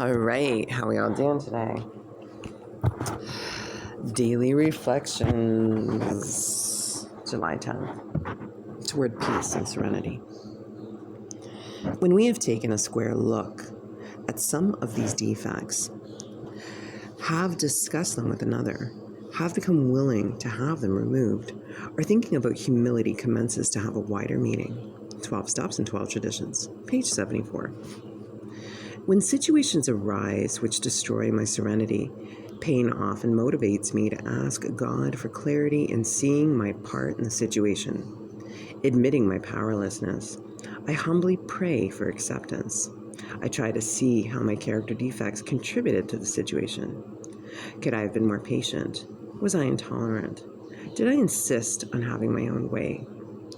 All right, how we all doing today? Daily reflections, July 10th, toward peace and serenity. When we have taken a square look at some of these defects, have discussed them with another, have become willing to have them removed, our thinking about humility commences to have a wider meaning. 12 Steps and 12 Traditions, page 74. When situations arise which destroy my serenity, pain often motivates me to ask God for clarity in seeing my part in the situation. Admitting my powerlessness, I humbly pray for acceptance. I try to see how my character defects contributed to the situation. Could I have been more patient? Was I intolerant? Did I insist on having my own way?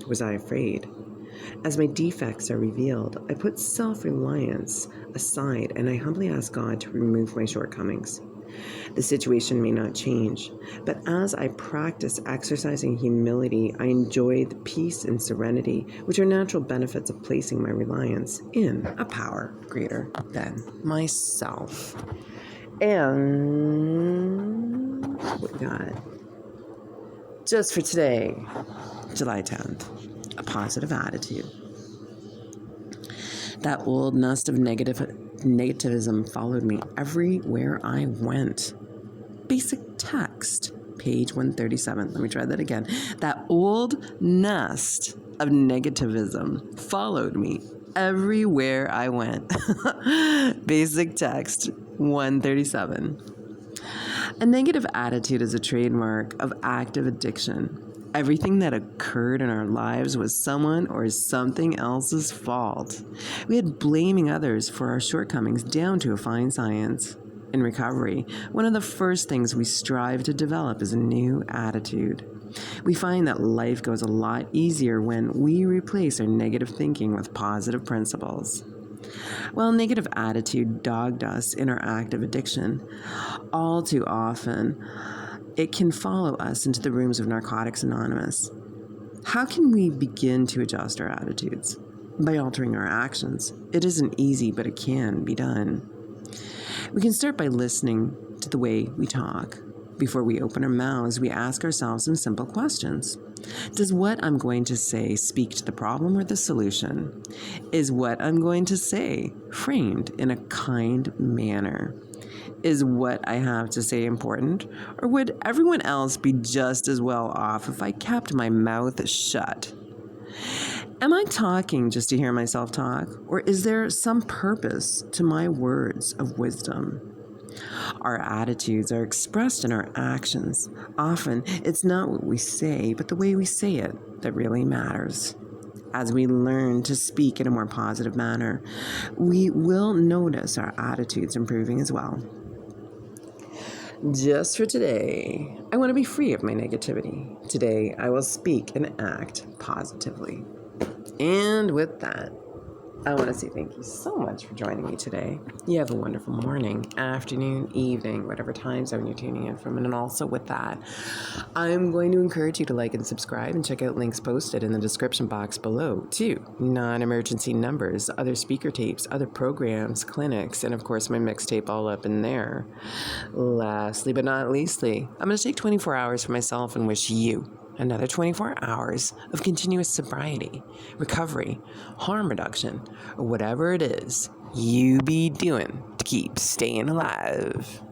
Was I afraid? As my defects are revealed, I put self-reliance aside and I humbly ask God to remove my shortcomings. The situation may not change, but as I practice exercising humility, I enjoy the peace and serenity, which are natural benefits of placing my reliance in a power greater than myself. And what we got? Just for today, July 10th, a positive attitude. That old nest of negativism followed me everywhere I went. Basic text, page 137. Let me try that again. That old nest of negativism followed me everywhere I went. Basic text, 137. A negative attitude is a trademark of active addiction. Everything that occurred in our lives was someone or something else's fault. We had blaming others for our shortcomings down to a fine science. In recovery, one of the first things we strive to develop is a new attitude. We find that life goes a lot easier when we replace our negative thinking with positive principles. While negative attitude dogged us in our active addiction, all too often, it can follow us into the rooms of Narcotics Anonymous. How can we begin to adjust our attitudes? By altering our actions. It isn't easy, but it can be done. We can start by listening to the way we talk. Before we open our mouths, we ask ourselves some simple questions. Does what I'm going to say speak to the problem or the solution? Is what I'm going to say framed in a kind manner? Is what I have to say important, or would everyone else be just as well off if I kept my mouth shut? Am I talking just to hear myself talk, or is there some purpose to my words of wisdom? Our attitudes are expressed in our actions. Often, it's not what we say, but the way we say it that really matters. As we learn to speak in a more positive manner, we will notice our attitudes improving as well. Just for today, I want to be free of my negativity. Today, I will speak and act positively. And with that, I want to say thank you so much for joining me today. You have a wonderful morning, afternoon, evening, whatever time zone you're tuning in from. And also with that, I'm going to encourage you to like and subscribe and check out links posted in the description box below to non-emergency numbers, other speaker tapes, other programs, clinics, and of course my mixtape all up in there. Lastly but not leastly, I'm going to take 24 hours for myself and wish you another 24 hours of continuous sobriety, recovery, harm reduction, or whatever it is you be doing to keep staying alive.